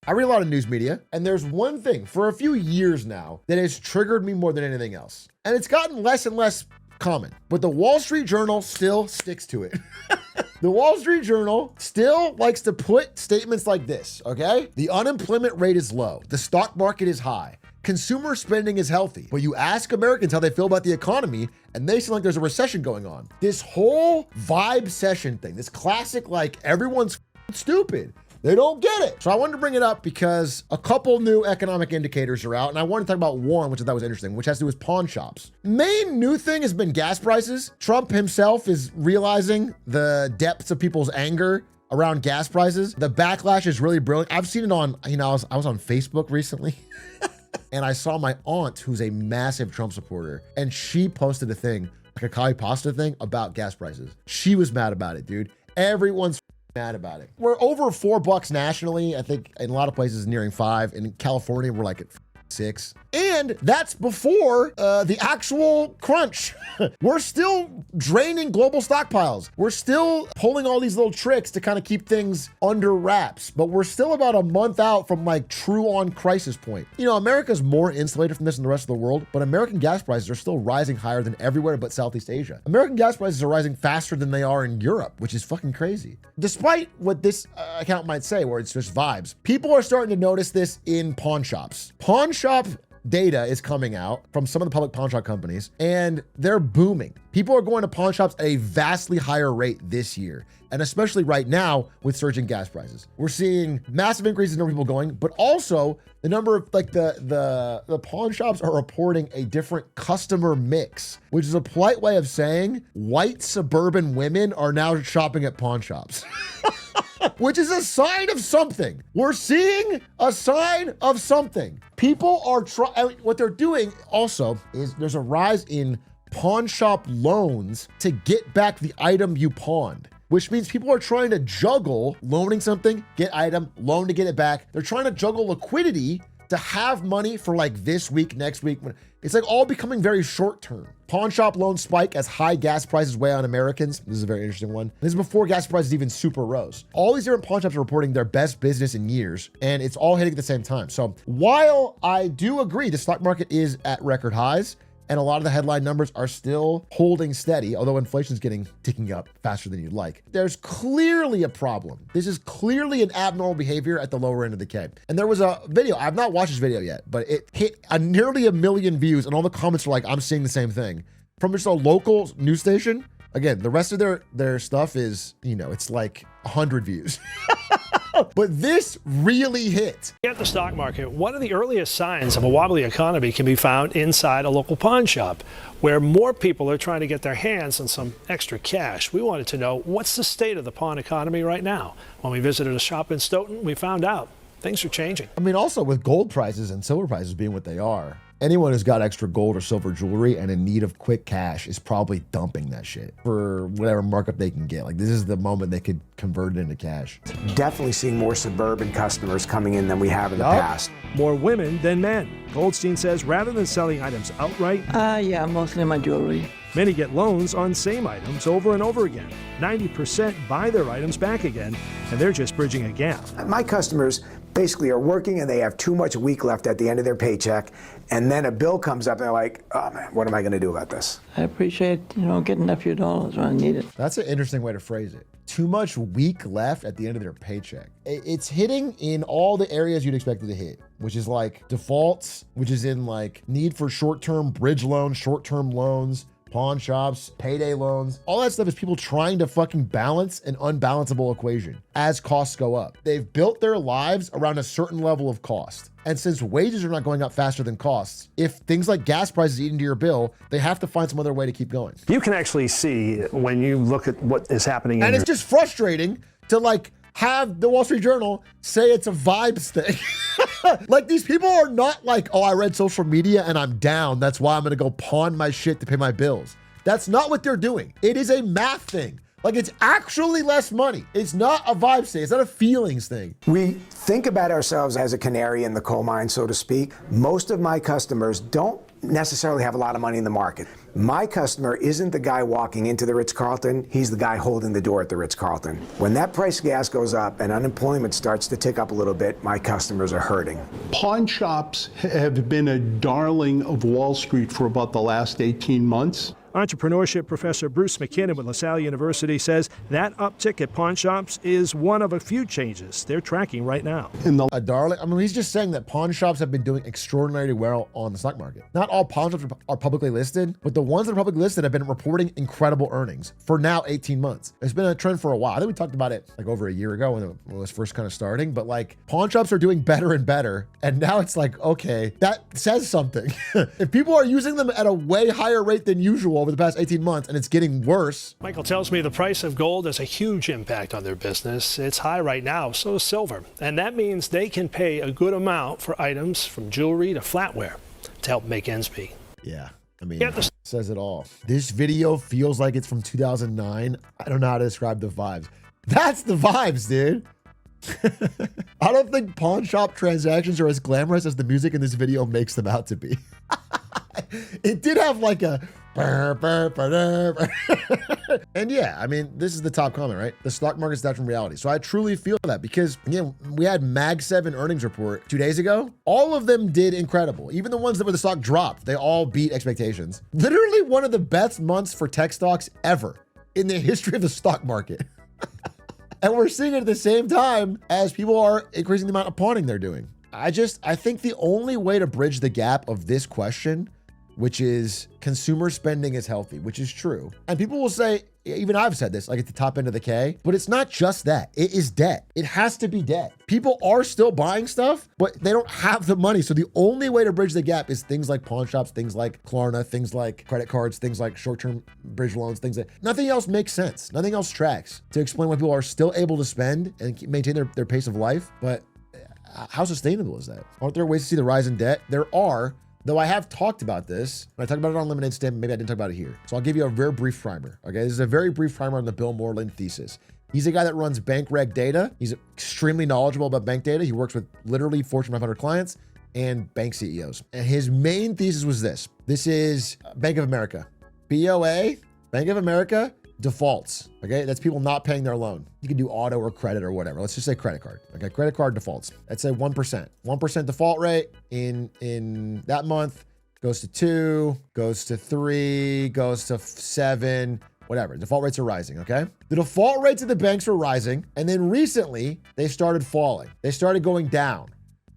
I read a lot of news media, and there's one thing for a few years now that has triggered me more than anything else. And it's gotten less and less common, but the Wall Street Journal still sticks to it. The Wall Street Journal still likes to put statements like this, okay? The unemployment rate is low. The stock market is high. Consumer spending is healthy. But you ask Americans how they feel about the economy, and they seem like there's a recession going on. This whole vibe session thing, this classic, like, everyone's stupid. They don't get it. So I wanted to bring it up because a couple new economic indicators are out, and I want to talk about one, which I thought was interesting, which has to do with pawn shops. Main new thing has been gas prices. Trump himself is realizing the depths of people's anger around gas prices. The backlash is really brilliant. I've seen it on, I was on Facebook recently. And I saw my aunt, who's a massive Trump supporter, and she posted a thing, like a Kai pasta thing about gas prices. She was mad about it, dude. Everyone's mad about it. We're over $4 nationally. I think in a lot of places nearing $5. In California, we're like at $6. And that's before the actual crunch. We're still draining global stockpiles. We're still pulling all these little tricks to kind of keep things under wraps, but we're still about a month out from like true on crisis point. You know, America's more insulated from this than the rest of the world, but American gas prices are still rising higher than everywhere but Southeast Asia. American gas prices are rising faster than they are in Europe, which is fucking crazy. Despite what this account might say, where it's just vibes, people are starting to notice this in pawn shops. Pawn shop data is coming out from some of the public pawn shop companies, and they're booming. People are going to pawn shops at a vastly higher rate this year, and especially right now with surging gas prices. We're seeing massive increases in the number of people going, but also the number of like the pawn shops are reporting a different customer mix, which is a polite way of saying white suburban women are now shopping at pawn shops. Which is a sign of something. We're seeing a sign of something. People are what they're doing also is there's a rise in pawn shop loans to get back the item you pawned, which means people are trying to juggle loaning something, get item, loan to get it back. They're trying to juggle liquidity to have money for like this week, next week. It's like all becoming very short term. Pawn shop loans spike as high gas prices weigh on Americans. This is a very interesting one. This is before gas prices even super rose. All these different pawn shops are reporting their best business in years, and it's all hitting at the same time. So while I do agree the stock market is at record highs, and a lot of the headline numbers are still holding steady, although inflation's ticking up faster than you'd like. There's clearly a problem. This is clearly an abnormal behavior at the lower end of the K. And there was a video, I've not watched this video yet, but it hit nearly 1 million views, and all the comments are like, I'm seeing the same thing. From just a local news station. Again, the rest of their stuff is, it's like 100 views. But this really hit. At the stock market, one of the earliest signs of a wobbly economy can be found inside a local pawn shop, where more people are trying to get their hands on some extra cash. We wanted to know, what's the state of the pawn economy right now? When we visited a shop in Stoughton, we found out things are changing. I mean, also with gold prices and silver prices being what they are, anyone who's got extra gold or silver jewelry and in need of quick cash is probably dumping that shit for whatever markup they can get. Like, this is the moment they could convert it into cash. Definitely seeing more suburban customers coming in than we have in the past. More women than men. Goldstein says rather than selling items outright, yeah, mostly my jewelry. many get loans on same items over and over again. 90% buy their items back again, and they're just bridging a gap. My customers basically are working and they have too much week left at the end of their paycheck, and then a bill comes up and they're like, oh man, what am I going to do about this? I appreciate, getting a few dollars when I need it. That's an interesting way to phrase it. Too much week left at the end of their paycheck. It's hitting in all the areas you'd expect it to hit, which is like defaults, which is in like need for short-term bridge loans, short-term loans, pawn shops, payday loans. All that stuff is people trying to fucking balance an unbalanceable equation as costs go up. They've built their lives around a certain level of cost. And since wages are not going up faster than costs, if things like gas prices eat into your bill, they have to find some other way to keep going. You can actually see when you look at what is happening. And it's just frustrating to like have the Wall Street Journal say it's a vibes thing. Like, these people are not like, oh, I read social media and I'm down, that's why I'm gonna go pawn my shit to pay my bills. That's not what they're doing. It is a math thing. Like, it's actually less money. It's not a vibes thing. It's not a feelings thing. We think about ourselves as a canary in the coal mine, so to speak. Most of my customers don't necessarily have a lot of money in the market. My customer isn't the guy walking into the Ritz-Carlton, he's the guy holding the door at the Ritz-Carlton. When that price of gas goes up and unemployment starts to tick up a little bit, my customers are hurting. Pawn shops have been a darling of Wall Street for about the last 18 months. Entrepreneurship professor Bruce McKinnon with LaSalle University says that uptick at pawn shops is one of a few changes they're tracking right now. A darling? I mean, he's just saying that pawn shops have been doing extraordinarily well on the stock market. Not all pawn shops are publicly listed, but the ones that are publicly listed have been reporting incredible earnings for now 18 months. It's been a trend for a while. I think we talked about it like over a year ago when it was first kind of starting, but like pawn shops are doing better and better. And now it's like, okay, that says something. If people are using them at a way higher rate than usual over the past 18 months and it's getting worse. Michael tells me the price of gold has a huge impact on their business. It's high right now, so is silver. And that means they can pay a good amount for items from jewelry to flatware to help make ends meet. Yeah, I mean, says it all. This video feels like it's from 2009. I don't know how to describe the vibes. That's the vibes, dude. I don't think pawn shop transactions are as glamorous as the music in this video makes them out to be. It did have like a and yeah, I mean, this is the top comment, right? The stock market's down from reality. So I truly feel that because, again, we had Mag 7 earnings report 2 days ago. All of them did incredible. Even the ones that where the stock dropped, they all beat expectations. Literally one of the best months for tech stocks ever in the history of the stock market. And we're seeing it at the same time as people are increasing the amount of pawning they're doing. I think the only way to bridge the gap of this question, which is consumer spending is healthy, which is true. And people will say, even I've said this, like at the top end of the K, but it's not just that. It is debt. It has to be debt. People are still buying stuff, but they don't have the money. So the only way to bridge the gap is things like pawn shops, things like Klarna, things like credit cards, things like short-term bridge loans, things like nothing else makes sense. Nothing else tracks to explain why people are still able to spend and maintain their pace of life. But how sustainable is that? Aren't there ways to see the rise in debt? There are. Though I have talked about this, when I talked about it on Lemonade Stand, maybe I didn't talk about it here. So I'll give you a very brief primer, okay? This is a very brief primer on the Bill Moreland thesis. He's a guy that runs bank reg data. He's extremely knowledgeable about bank data. He works with literally Fortune 500 clients and bank CEOs. And his main thesis was this. This is Bank of America. BOA, Bank of America, defaults, okay? That's people not paying their loan. You can do auto or credit or whatever. Let's just say credit card, okay? Credit card defaults. Let's say 1%. 1% default rate in that month goes to 2, goes to 3, goes to 7, whatever. Default rates are rising, okay? The default rates of the banks were rising, and then recently they started falling. They started going down,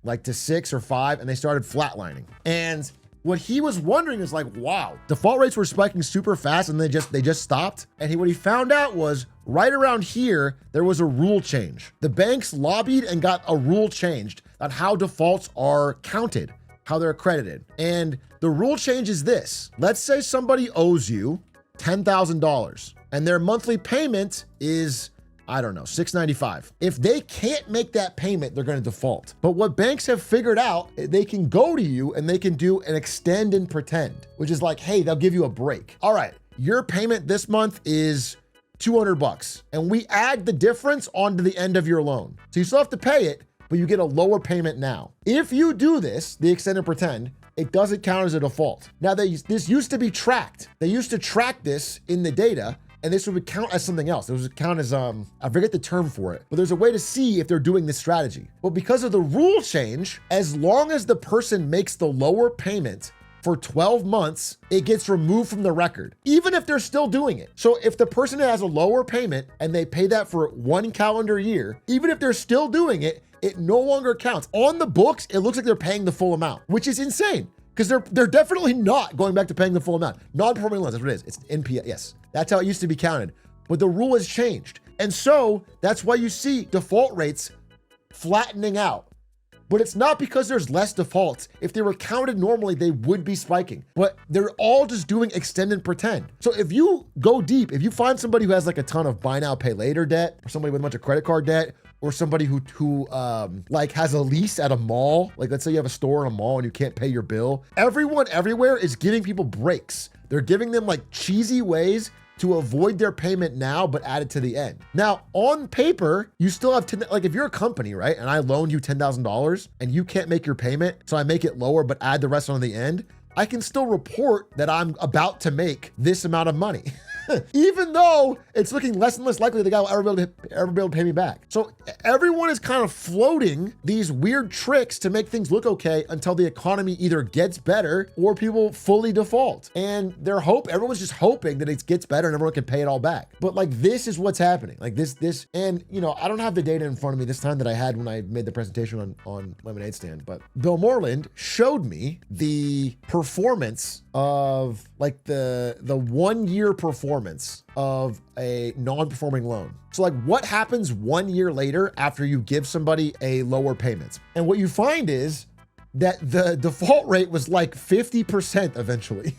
like to 6 or 5, and they started flatlining. And what he was wondering is like, wow, default rates were spiking super fast and they just stopped. And what he found out was right around here, there was a rule change. The banks lobbied and got a rule changed on how defaults are counted, how they're accredited. And the rule change is this. Let's say somebody owes you $10,000 and their monthly payment is, I don't know, $695. If they can't make that payment, they're going to default. But what banks have figured out, they can go to you and they can do an extend and pretend, which is like, hey, they'll give you a break. All right, your payment this month is $200 and we add the difference onto the end of your loan. So you still have to pay it, but you get a lower payment now. If you do this, the extend and pretend, it doesn't count as a default. Now, this used to be tracked. They used to track this in the data, and this would count as something else. It would count as, I forget the term for it, but there's a way to see if they're doing this strategy. But because of the rule change, as long as the person makes the lower payment for 12 months, it gets removed from the record, even if they're still doing it. So if the person has a lower payment and they pay that for 1 calendar year, even if they're still doing it, it no longer counts. On the books, it looks like they're paying the full amount, which is insane because they're definitely not going back to paying the full amount. Non-performing loans, that's what it is. It's NPL, yes. That's how it used to be counted. But the rule has changed. And so that's why you see default rates flattening out. But it's not because there's less defaults. If they were counted normally, they would be spiking. But they're all just doing extend and pretend. So if you go deep, if you find somebody who has like a ton of buy now, pay later debt, or somebody with a bunch of credit card debt, or somebody who like has a lease at a mall, like let's say you have a store in a mall and you can't pay your bill, everyone everywhere is giving people breaks. They're giving them like cheesy ways to avoid their payment now, but add it to the end. Now, on paper, you still have, like if you're a company, right? And I loaned you $10,000 and you can't make your payment, so I make it lower, but add the rest on the end. I can still report that I'm about to make this amount of money. Even though it's looking less and less likely the guy will ever be able to pay me back. So everyone is kind of floating these weird tricks to make things look okay until the economy either gets better or people fully default. And everyone's just hoping that it gets better and everyone can pay it all back. But like, this is what's happening. Like this, and you know, I don't have the data in front of me this time that I had when I made the presentation on Lemonade Stand, but Bill Moreland showed me the performance of like the 1 year performance of a non-performing loan. So like, what happens 1 year later after you give somebody a lower payment? And what you find is that the default rate was like 50% eventually.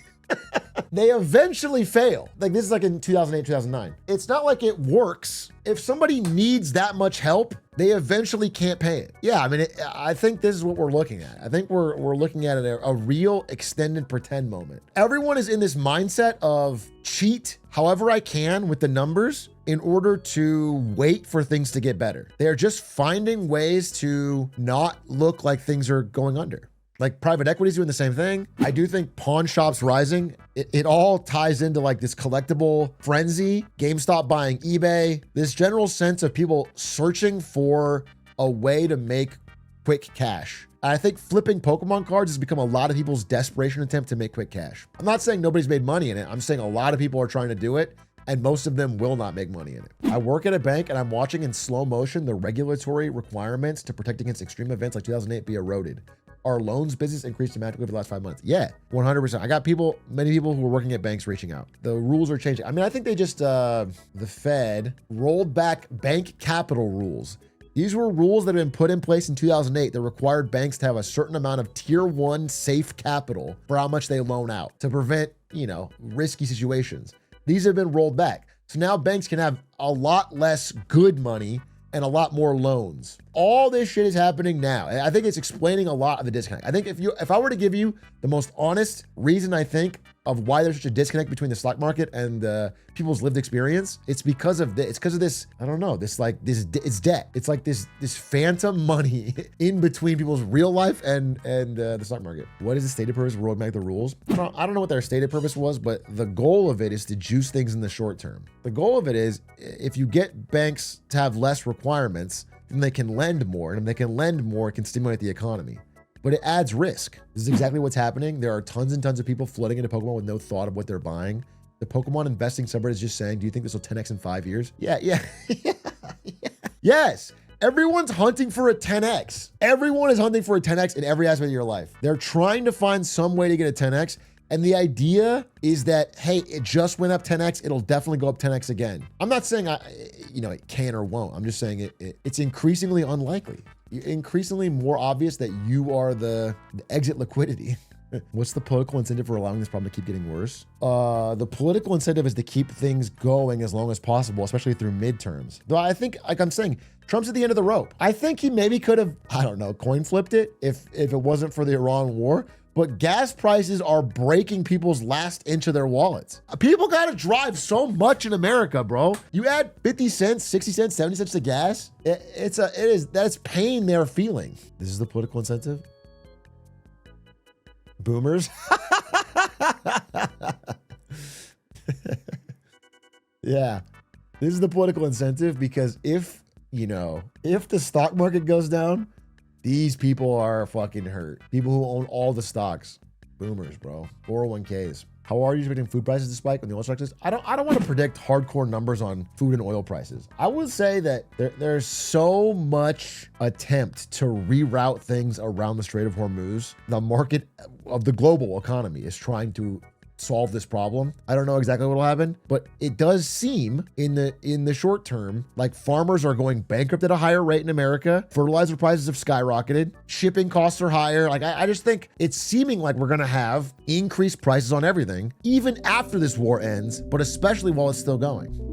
They eventually fail. Like, this is like in 2008, 2009. It's not like it works. If somebody needs that much help, they eventually can't pay it. Yeah, I mean, I think this is what we're looking at. I think we're looking at a real extended pretend moment. Everyone is in this mindset of cheat however I can with the numbers in order to wait for things to get better. They're just finding ways to not look like things are going under. Like, private equity is doing the same thing. I do think pawn shops rising. It all ties into like this collectible frenzy, GameStop buying eBay, this general sense of people searching for a way to make quick cash. I think flipping Pokemon cards has become a lot of people's desperation attempt to make quick cash. I'm not saying nobody's made money in it. I'm saying a lot of people are trying to do it, and most of them will not make money in it. I work at a bank and I'm watching in slow motion the regulatory requirements to protect against extreme events like 2008 be eroded. Our loans business increased dramatically over the last 5 months. Yeah, 100%. I got many people who are working at banks reaching out. The rules are changing. I mean, I think they just, the Fed rolled back bank capital rules. These were rules that had been put in place in 2008 that required banks to have a certain amount of tier 1 safe capital for how much they loan out to prevent, risky situations. These have been rolled back. So now banks can have a lot less good money and a lot more loans. All this shit is happening now. And I think it's explaining a lot of the disconnect. I think if I were to give you the most honest reason I think of why there's such a disconnect between the stock market and people's lived experience, it's because of this, I don't know, it's debt. It's like this phantom money in between people's real life and the stock market. What is the stated purpose of rolling back the rules? I don't know what their stated purpose was, but the goal of it is to juice things in the short term. The goal of it is, if you get banks to have less requirements, then they can lend more, and if they can lend more, it can stimulate the economy. But it adds risk. This is exactly what's happening. There are tons and tons of people flooding into Pokemon with no thought of what they're buying. The Pokemon investing subreddit is just saying, do you think this will 10x in 5 years? Yeah. Yes. Everyone's hunting for a 10x. Everyone is hunting for a 10x in every aspect of your life. They're trying to find some way to get a 10x. And the idea is that, hey, it just went up 10x. It'll definitely go up 10x again. I'm not saying it can or won't. I'm just saying it's increasingly unlikely. Increasingly more obvious that you are the exit liquidity. What's the political incentive for allowing this problem to keep getting worse? The political incentive is to keep things going as long as possible, especially through midterms. Though I think, like I'm saying, Trump's at the end of the rope. I think he maybe could have, coin flipped it if it wasn't for the Iran war. But gas prices are breaking people's last inch of their wallets. People gotta drive so much in America, bro. You add 50 cents, 60 cents, 70 cents to gas, that's pain they're feeling. This is the political incentive. Boomers. Yeah, this is the political incentive, because if the stock market goes down, these people are fucking hurt. People who own all the stocks. Boomers, bro. 401ks. How are you predicting food prices to spike when the oil prices? I don't want to predict hardcore numbers on food and oil prices. I would say that there's so much attempt to reroute things around the Strait of Hormuz. The market of the global economy is trying to solve this problem. I don't know exactly what will happen, but it does seem in the short term like farmers are going bankrupt at a higher rate in America. Fertilizer prices have skyrocketed. Shipping costs are higher. Like, I just think it's seeming like we're gonna have increased prices on everything, even after this war ends, but especially while it's still going.